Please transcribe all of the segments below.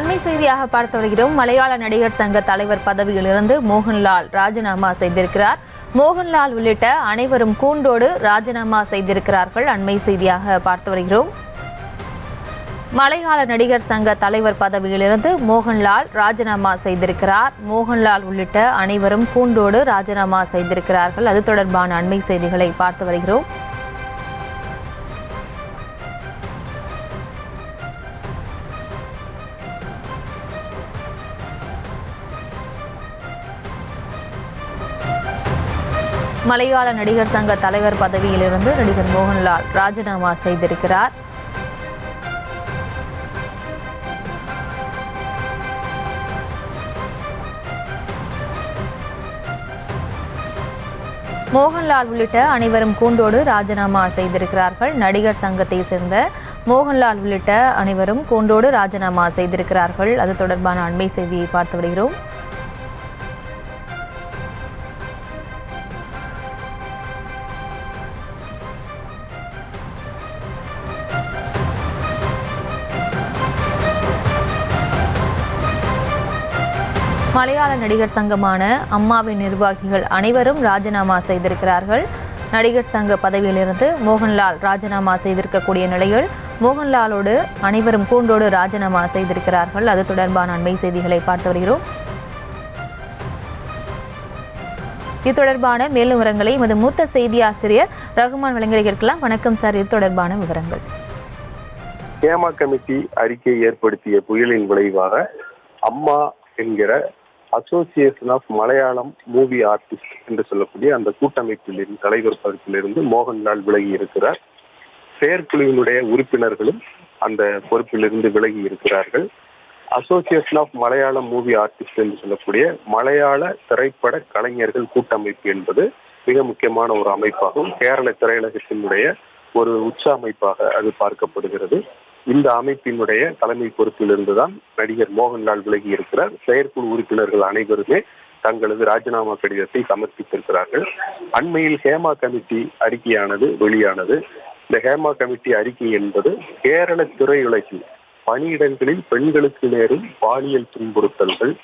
அண்மை செய்தியாக பார்த்து வருகிறோம். மலையாள நடிகர் சங்க தலைவர் பதவியிலிருந்து மோகன்லால் ராஜினாமா செய்திருக்கிறார். மோகன்லால் உள்ளிட்ட அனைவரும் கூண்டோடு ராஜினாமா செய்திருக்கிறார்கள். அண்மை செய்தியாக பார்த்து வருகிறோம். மலையாள நடிகர் சங்க தலைவர் பதவியிலிருந்து மோகன்லால் ராஜினாமா செய்திருக்கிறார். மோகன்லால் உள்ளிட்ட அனைவரும் கூண்டோடு ராஜினாமா செய்திருக்கிறார்கள். அது தொடர்பான அண்மை செய்திகளை பார்த்து வருகிறோம். மலையாள நடிகர் சங்க தலைவர் பதவியிலிருந்து நடிகர் மோகன்லால் ராஜினாமா செய்திருக்கிறார். மோகன்லால் உள்ளிட்ட அனைவரும் கூண்டோடு ராஜினாமா செய்திருக்கிறார்கள். நடிகர் சங்கத்தை சேர்ந்த மோகன்லால் உள்ளிட்ட அனைவரும் கூண்டோடு ராஜினாமா செய்திருக்கிறார்கள். அது தொடர்பான அண்மை செய்தியை பார்த்து வருகிறோம். மலையாள நடிகர் சங்கமான அம்மாவின் நிர்வாகிகள் அனைவரும் ராஜினாமா செய்திருக்கிறார்கள். நடிகர் சங்க பதவியிலிருந்து மோகன்லால் ராஜினாமா செய்திருக்கக்கூடிய நிலையில் மோகன்லாலோடு அனைவரும் கூண்டோடு ராஜினாமா செய்திருக்கிறார்கள். அது தொடர்பான அண்மை செய்திகளை பார்த்து வருகிறோம். இது தொடர்பான மேலும் விவரங்களை எமது மூத்த செய்தி ஆசிரியர் ரகுமான் வழங்கி கேட்கலாம். வணக்கம் சார், இது தொடர்பான விவரங்கள். ஹேமா கமிட்டி அறிக்கை ஏற்படுத்திய புயலின் விளைவாக அம்மா என்கிற association of Malayalam movie artist என்று சொல்லக்கூடிய அந்த கூட்டமைப்பில் தலைவர் பதவியிலிருந்து மோகன்லால் விலகி இருக்கிறார். செயற்குழுவினுடைய உறுப்பினர்களும் அந்த பொறுப்பிலிருந்து விலகி இருக்கிறார்கள். Association of Malayalam movie artist என்று சொல்லக்கூடிய மலையாள திரைப்பட கலைஞர்கள் கூட்டமைப்பு என்பது மிக முக்கியமான ஒரு அமைப்பாகும். கேரள திரையுலகத்தினுடைய ஒரு உச்ச அமைப்பாக அது பார்க்கப்படுகிறது. இந்த அமைப்பினுடைய தலைமை பொறுப்பிலிருந்துதான் நடிகர் மோகன்லால் விலகி இருக்கிறார். செயற்குழு உறுப்பினர்கள் அனைவருமே தங்களது ராஜினாமா கடிதத்தை சமர்ப்பித்திருக்கிறார்கள். அண்மையில் ஹேமா கமிட்டி அறிக்கையானது வெளியானது. இந்த ஹேமா கமிட்டி அறிக்கை என்பது கேரள திரையுலகில் பணியிடங்களில் பெண்களுக்கு நேரும் பாலியல் துன்புறுத்தல்கள்,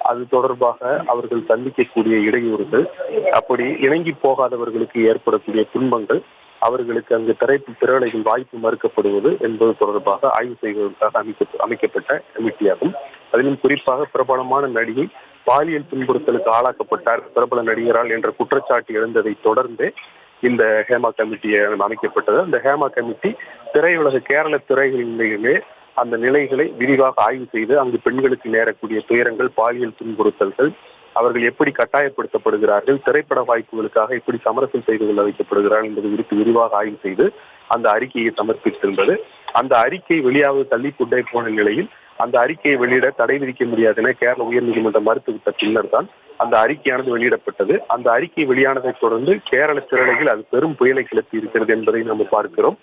அது தொடர்பாக அவர்கள் சந்திக்கக்கூடிய இடையூறுகள், அப்படி இணங்கி போகாதவர்களுக்கு ஏற்படக்கூடிய துன்பங்கள், அவர்களுக்கு அங்கு திரையுலகில் வாய்ப்பு மறுக்கப்படுவது என்பது தொடர்பாக ஆய்வு செய்வதற்காக அமைக்கப்பட்ட கமிட்டியாகும். அதிலும் குறிப்பாக பிரபலமான நடிகை பாலியல் துன்புறுத்தலுக்கு ஆளாக்கப்பட்டார் பிரபல நடிகரால் என்ற குற்றச்சாட்டு எழுந்ததை தொடர்ந்து இந்த ஹேமா கமிட்டி அமைக்கப்பட்டது. அந்த ஹேமா கமிட்டி திரையுலக கேரள திரைகளிலேயே அந்த நிலைகளை விரிவாக ஆய்வு செய்து அங்கு பெண்களுக்கு நேரக்கூடிய துயரங்கள், பாலியல் துன்புறுத்தல்கள், அவர்கள் எப்படி கட்டாயப்படுத்தப்படுகிறார்கள், திரைப்பட வாய்ப்புகளுக்காக எப்படி சமரசம் செய்து கொள்ள வைக்கப்படுகிறார்கள் என்பது குறித்து விரிவாக ஆய்வு செய்து அந்த அறிக்கையை சமர்ப்பித்திருந்தது. அந்த அறிக்கை வெளியாக தள்ளிக்கொண்டே போன நிலையில் அந்த அறிக்கையை வெளியிட தடை விதிக்க முடியாது என கேரள உயர்நீதிமன்றம் மறுத்துவிட்ட பின்னர் தான் அந்த அறிக்கையானது வெளியிடப்பட்டது. அந்த அறிக்கை வெளியானதை தொடர்ந்து கேரள திரையுலகில் அது பெரும் புயலை கிளப்பி இருக்கிறது என்பதை நாம் பார்க்கிறோம்.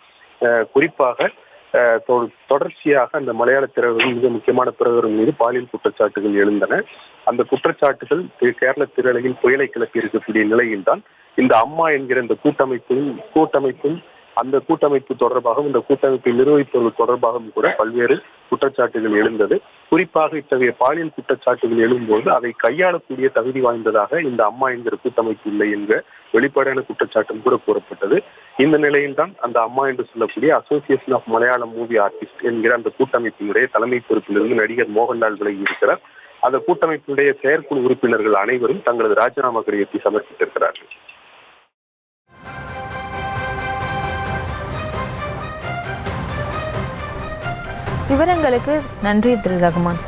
குறிப்பாக தொடர்ச்சியாக அந்த மலையாள திரையுலகில் மிக முக்கியமான பிறகு மீது பாலியல் குற்றச்சாட்டுகள் எழுந்தன. அந்த குற்றச்சாட்டுகள் கேரள திரையுலகில் புயலை கிளப்பி இருக்கக்கூடிய நிலையில்தான் இந்த அம்மா என்கிற இந்த கூட்டமைப்பும் அந்த கூட்டமைப்பு தொடர்பாகவும் இந்த கூட்டமைப்பை நிர்வகிப்பவர்கள் தொடர்பாகவும் கூட பல்வேறு குற்றச்சாட்டுகள் எழுந்தது. குறிப்பாக இத்தகைய பாலியல் குற்றச்சாட்டுகள் எழும்போது அதை கையாளக்கூடிய தகுதி வாய்ந்ததாக இந்த அம்மா என்கிற கூட்டமைப்பு இல்லை என்ற வெளிப்படையான குற்றச்சாட்டும் கூட கூறப்பட்டது. இந்த நிலையில்தான் அந்த அம்மா என்று சொல்லக்கூடிய association of Malayalam movie artist என்கிற அந்த கூட்டமைப்பினுடைய தலைமை பொறுப்பிலிருந்து நடிகர் மோகன்லால் விலகி இருக்கிறார். அந்த கூட்டமைப்பினுடைய செயற்குழு உறுப்பினர்கள் அனைவரும் தங்களது ராஜினாமா கடிதத்தை சமர்ப்பித்திருக்கிறார்கள். விவரங்களுக்கு நன்றி திரு ரகுமான்.